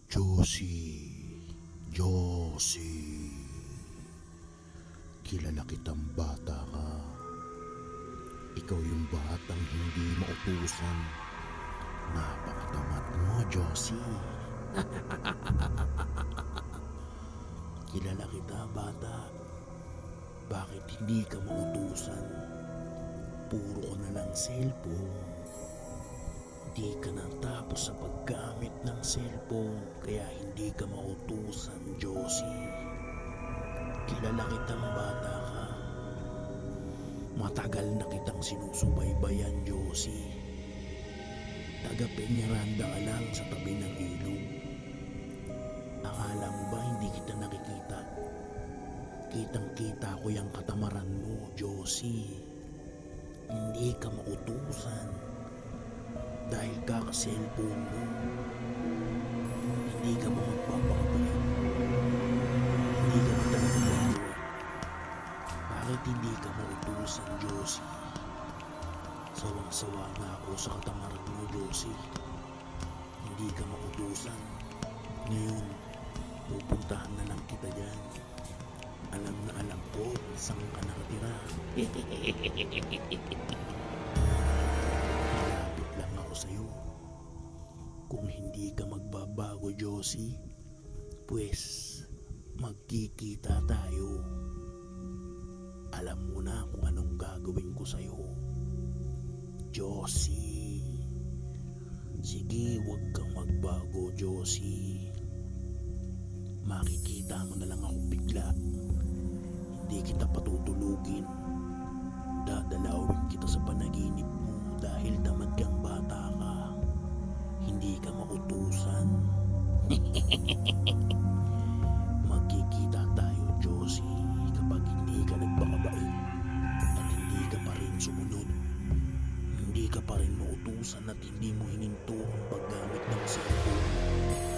Josie, Josie, kilala kitang bata ka. Ikaw yung batang hindi mautusan. Napakatamad mo, Josie. Kilala kita, bata. Bakit hindi ka mautusan? Puro ka na lang cellphone. Di ka natapos sa paggamit ng cellphone, kaya hindi ka mautusan, Josie. Kilala kitang bata ka. Matagal na kitang sinusubaybayan, Josie. Taga Peñaranda ka lang sa tabi ng ilog. Akala mo ba hindi kita nakikita? Kitang-kita ko yung katamaran mo, Josie. Hindi ka mautusan. Dahil kaka-cellphone mo, hindi ka ba magpapakabalik? Hindi ka ba talaga magawa? Bakit hindi ka mautusan, Josie? Sawang-sawa na ako sa katamaran mo, Josie. Hindi ka mautusan. Ngayon, pupuntahan na lang kita dyan. Alam na alam ko kung saan ka nakatira. Malapit lang ako sa'yo. Kung hindi ka magbabago, Josie, pues magkikita tayo. Alam mo na kung anong gagawin ko sa'yo, Josie. Sige, huwag kang magbago, Josie. Makikita mo na lang ako bigla. Hindi kita patutulugin. Dadalawin kita sa panaginip mo dahil tamad kang bata ka. Hindi ka mautusan. Magkikita tayo, Josie, kapag hindi ka nagpakabait at hindi ka pa rin sumunod. Hindi ka pa rin mautusan at hindi mo hininto ang paggamit ng cellphone.